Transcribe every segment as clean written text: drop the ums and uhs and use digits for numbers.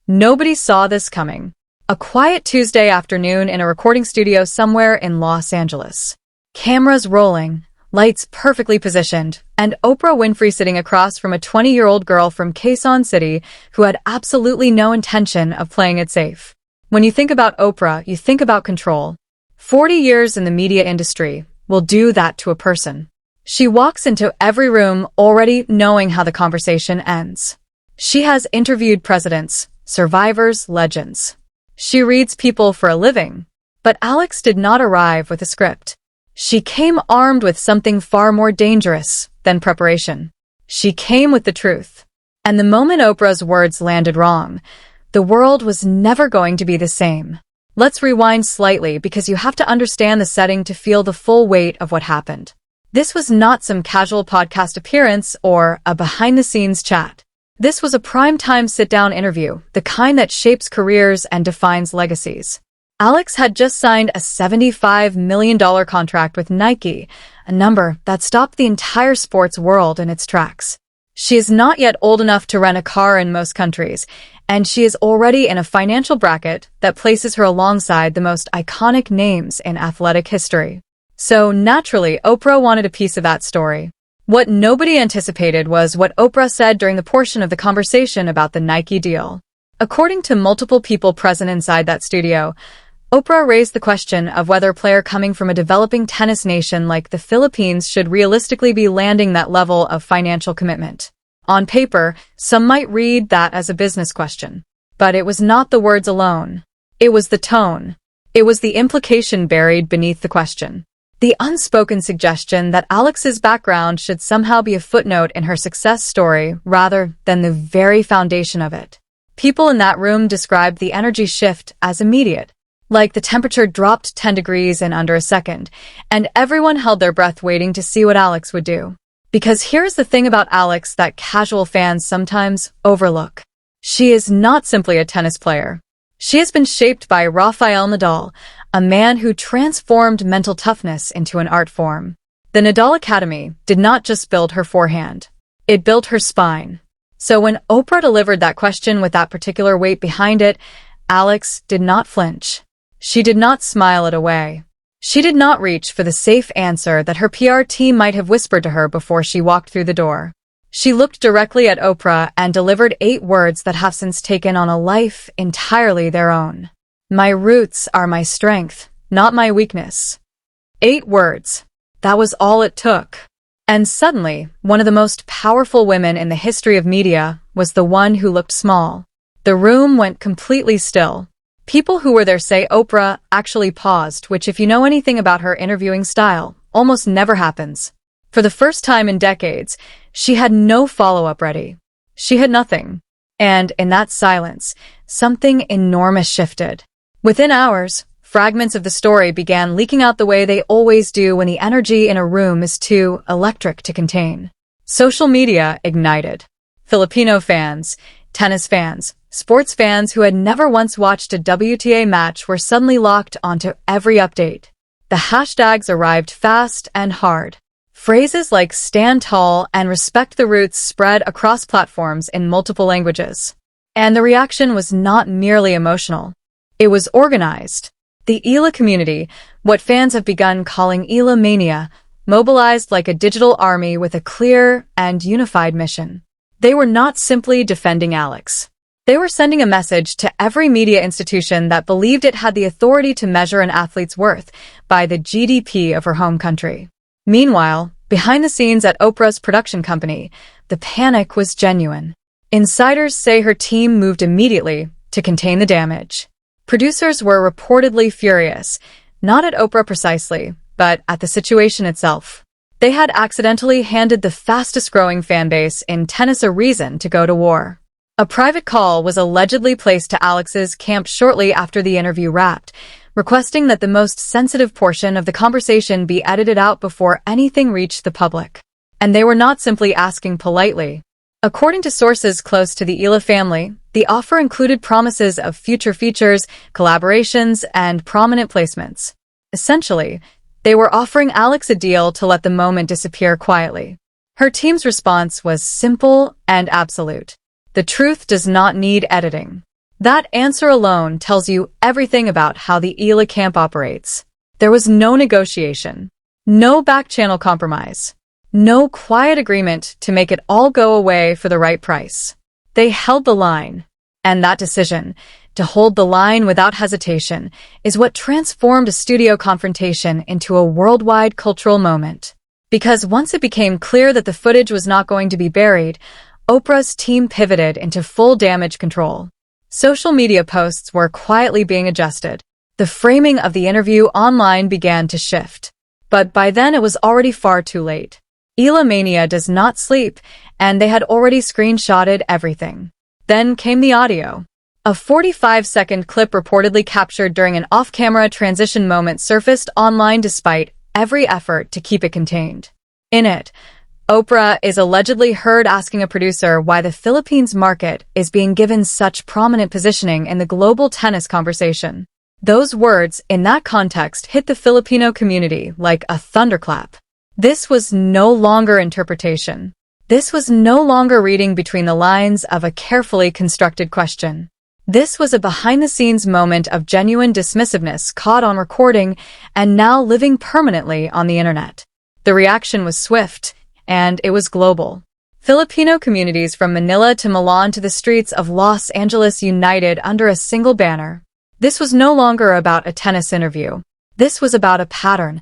Nobody saw this coming. A quiet Tuesday afternoon in a recording studio somewhere in Los Angeles. Cameras rolling, lights perfectly positioned, and Oprah Winfrey sitting across from a 20-year-old girl from Quezon City who had absolutely no intention of playing it safe. When you think about Oprah, you think about control. 40 years in the media industry will do that to a person. She walks into every room already knowing how the conversation ends. She has interviewed presidents, survivors, legends. She reads people for a living. But Alex did not arrive with a script. She came armed with something far more dangerous than preparation. She came with the truth. And the moment Oprah's words landed wrong, the world was never going to be the same. Let's rewind slightly because you have to understand the setting to feel the full weight of what happened. This was not some casual podcast appearance or a behind-the-scenes chat. This was a prime-time sit-down interview, the kind that shapes careers and defines legacies. Alex had just signed a $75 million contract with Nike, a number that stopped the entire sports world in its tracks. She is not yet old enough to rent a car in most countries, and she is already in a financial bracket that places her alongside the most iconic names in athletic history. So, naturally, Oprah wanted a piece of that story. What nobody anticipated was what Oprah said during the portion of the conversation about the Nike deal. According to multiple people present inside that studio, Oprah raised the question of whether a player coming from a developing tennis nation like the Philippines should realistically be landing that level of financial commitment. On paper, some might read that as a business question. But it was not the words alone. It was the tone. It was the implication buried beneath the question. The unspoken suggestion that Alex's background should somehow be a footnote in her success story rather than the very foundation of it. People in that room described the energy shift as immediate, like the temperature dropped 10 degrees in under a second, and everyone held their breath waiting to see what Alex would do. Because here's the thing about Alex that casual fans sometimes overlook. She is not simply a tennis player. She has been shaped by Rafael Nadal, a man who transformed mental toughness into an art form. The Nadal Academy did not just build her forehand. It built her spine. So when Oprah delivered that question with that particular weight behind it, Alex did not flinch. She did not smile it away. She did not reach for the safe answer that her PR team might have whispered to her before she walked through the door. She looked directly at Oprah and delivered 8 words that have since taken on a life entirely their own. My roots are my strength, not my weakness. 8 words. That was all it took. And suddenly, one of the most powerful women in the history of media was the one who looked small. The room went completely still. People who were there say Oprah actually paused, which if you know anything about her interviewing style, almost never happens. For the first time in decades, she had no follow-up ready. She had nothing. And in that silence, something enormous shifted. Within hours, fragments of the story began leaking out the way they always do when the energy in a room is too electric to contain. Social media ignited. Filipino fans, tennis fans, sports fans who had never once watched a WTA match were suddenly locked onto every update. The hashtags arrived fast and hard. Phrases like stand tall and respect the roots spread across platforms in multiple languages. And the reaction was not merely emotional. It was organized. The Eala community, what fans have begun calling Eala mania, mobilized like a digital army with a clear and unified mission. They were not simply defending Alex. They were sending a message to every media institution that believed it had the authority to measure an athlete's worth by the GDP of her home country. Meanwhile, behind the scenes at Oprah's production company, the panic was genuine. Insiders say her team moved immediately to contain the damage. Producers were reportedly furious, not at Oprah precisely, but at the situation itself. They had accidentally handed the fastest-growing fan base in tennis a reason to go to war. A private call was allegedly placed to Alex's camp shortly after the interview wrapped, requesting that the most sensitive portion of the conversation be edited out before anything reached the public. And they were not simply asking politely. According to sources close to the Eala family, the offer included promises of future features, collaborations, and prominent placements. Essentially, they were offering Alex a deal to let the moment disappear quietly. Her team's response was simple and absolute. The truth does not need editing. That answer alone tells you everything about how the Eala camp operates. There was no negotiation, no back-channel compromise, no quiet agreement to make it all go away for the right price. They held the line, and that decision, to hold the line without hesitation, is what transformed a studio confrontation into a worldwide cultural moment. Because once it became clear that the footage was not going to be buried, Oprah's team pivoted into full damage control. Social media posts were quietly being adjusted. The framing of the interview online began to shift. But by then it was already far too late. Eala mania does not sleep, and they had already screenshotted everything. Then came the audio. A 45-second clip reportedly captured during an off-camera transition moment surfaced online despite every effort to keep it contained. In it, Oprah is allegedly heard asking a producer why the Philippines market is being given such prominent positioning in the global tennis conversation. Those words, in that context, hit the Filipino community like a thunderclap. This was no longer interpretation. This was no longer reading between the lines of a carefully constructed question. This was a behind-the-scenes moment of genuine dismissiveness caught on recording and now living permanently on the internet. The reaction was swift, and it was global. Filipino communities from Manila to Milan to the streets of Los Angeles united under a single banner. This was no longer about a tennis interview. This was about a pattern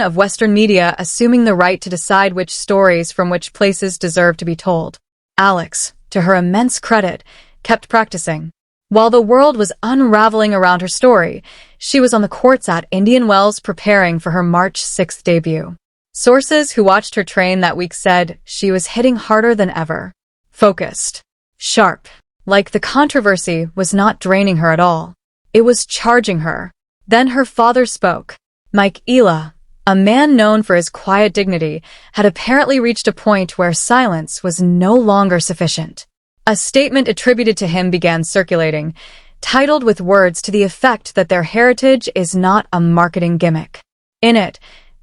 of Western media assuming the right to decide which stories from which places deserve to be told. Alex, to her immense credit, kept practicing. While the world was unraveling around her story, she was on the courts at Indian Wells preparing for her March 6th debut. Sources who watched her train that week said she was hitting harder than ever. Focused. Sharp. Like the controversy was not draining her at all. It was charging her. Then her father spoke. Mike Eala, a man known for his quiet dignity, had apparently reached a point where silence was no longer sufficient. A statement attributed to him began circulating, titled with words to the effect that their heritage is not a marketing gimmick. In it,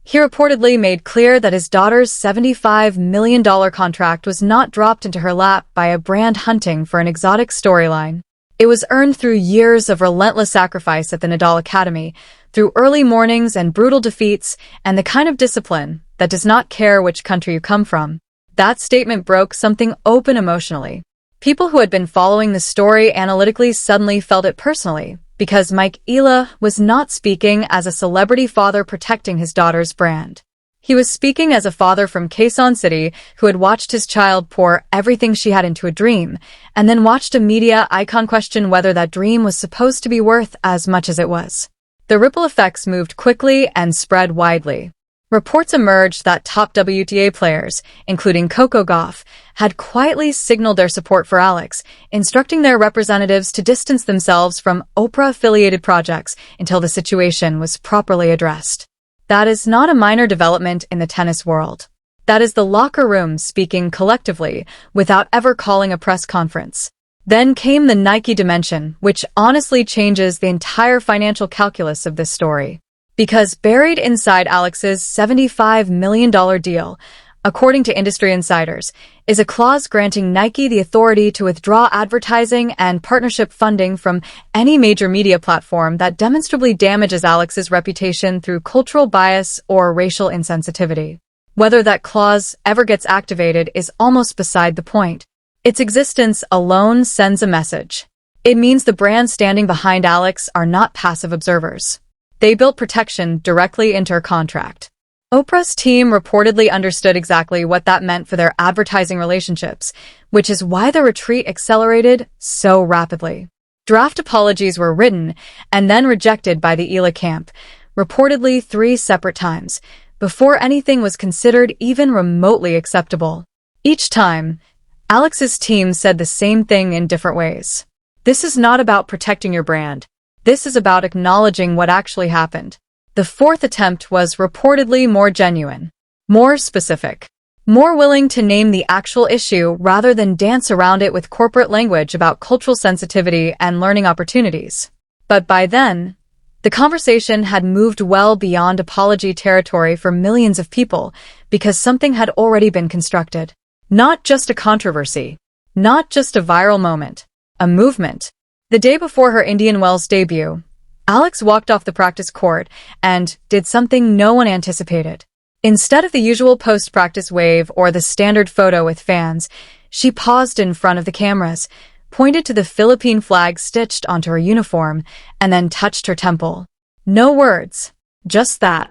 he reportedly made clear that his daughter's $75 million contract was not dropped into her lap by a brand hunting for an exotic storyline. It was earned through years of relentless sacrifice at the Nadal Academy, through early mornings and brutal defeats, and the kind of discipline that does not care which country you come from. That statement broke something open emotionally. People who had been following the story analytically suddenly felt it personally, because Mike Eala was not speaking as a celebrity father protecting his daughter's brand. He was speaking as a father from Quezon City who had watched his child pour everything she had into a dream, and then watched a media icon question whether that dream was supposed to be worth as much as it was. The ripple effects moved quickly and spread widely. Reports emerged that top WTA players, including Coco Gauff, had quietly signaled their support for Alex, instructing their representatives to distance themselves from Oprah-affiliated projects until the situation was properly addressed. That is not a minor development in the tennis world. That is the locker room speaking collectively without ever calling a press conference. Then came the Nike dimension, which honestly changes the entire financial calculus of this story. Because buried inside Alex's $75 million deal, according to industry insiders, is a clause granting Nike the authority to withdraw advertising and partnership funding from any major media platform that demonstrably damages Alex's reputation through cultural bias or racial insensitivity. Whether that clause ever gets activated is almost beside the point. Its existence alone sends a message. It means the brands standing behind Alex are not passive observers. They built protection directly into her contract. Oprah's team reportedly understood exactly what that meant for their advertising relationships, which is why the retreat accelerated so rapidly. Draft apologies were written and then rejected by the Eala camp, reportedly 3 separate times, before anything was considered even remotely acceptable. Each time, Alex's team said the same thing in different ways. This is not about protecting your brand. This is about acknowledging what actually happened. The 4th attempt was reportedly more genuine, more specific, more willing to name the actual issue rather than dance around it with corporate language about cultural sensitivity and learning opportunities. But by then, the conversation had moved well beyond apology territory for millions of people because something had already been constructed. Not just a controversy, not just a viral moment, a movement. The day before her Indian Wells debut, Alex walked off the practice court and did something no one anticipated. Instead of the usual post-practice wave or the standard photo with fans, she paused in front of the cameras, pointed to the Philippine flag stitched onto her uniform, and then touched her temple. No words, just that.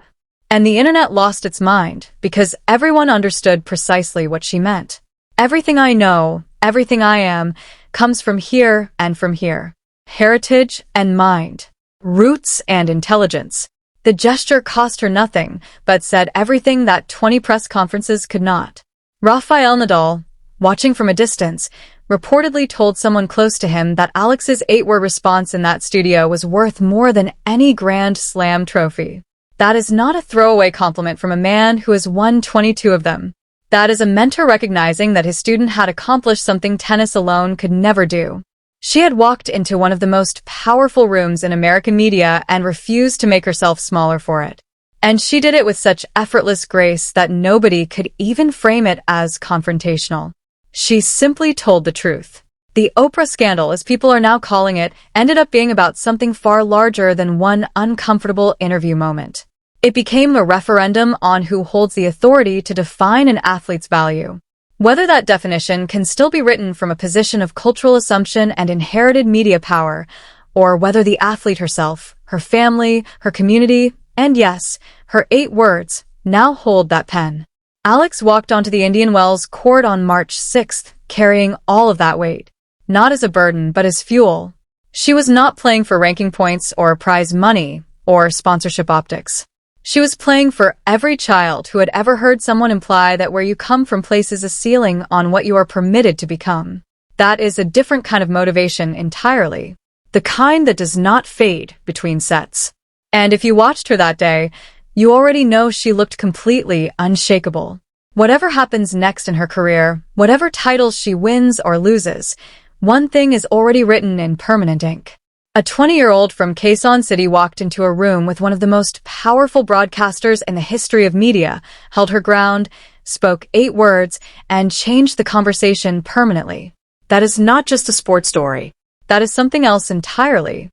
And the internet lost its mind because everyone understood precisely what she meant. Everything I know, everything I am, comes from here and from here. Heritage and mind. Roots and intelligence. The gesture cost her nothing, but said everything that 20 press conferences could not. Rafael Nadal, watching from a distance, reportedly told someone close to him that Alex's 8-word response in that studio was worth more than any Grand Slam trophy. That is not a throwaway compliment from a man who has won 22 of them. That is a mentor recognizing that his student had accomplished something tennis alone could never do. She had walked into one of the most powerful rooms in American media and refused to make herself smaller for it. And she did it with such effortless grace that nobody could even frame it as confrontational. She simply told the truth. The Oprah scandal, as people are now calling it, ended up being about something far larger than one uncomfortable interview moment. It became a referendum on who holds the authority to define an athlete's value. Whether that definition can still be written from a position of cultural assumption and inherited media power, or whether the athlete herself, her family, her community, and yes, her 8 words, now hold that pen. Alex walked onto the Indian Wells court on March 6th, carrying all of that weight. Not as a burden, but as fuel. She was not playing for ranking points or prize money or sponsorship optics. She was playing for every child who had ever heard someone imply that where you come from places a ceiling on what you are permitted to become. That is a different kind of motivation entirely. The kind that does not fade between sets. And if you watched her that day, you already know she looked completely unshakable. Whatever happens next in her career, whatever titles she wins or loses, one thing is already written in permanent ink. A 20-year-old from Quezon City walked into a room with one of the most powerful broadcasters in the history of media, held her ground, spoke 8 words, and changed the conversation permanently. That is not just a sports story. That is something else entirely.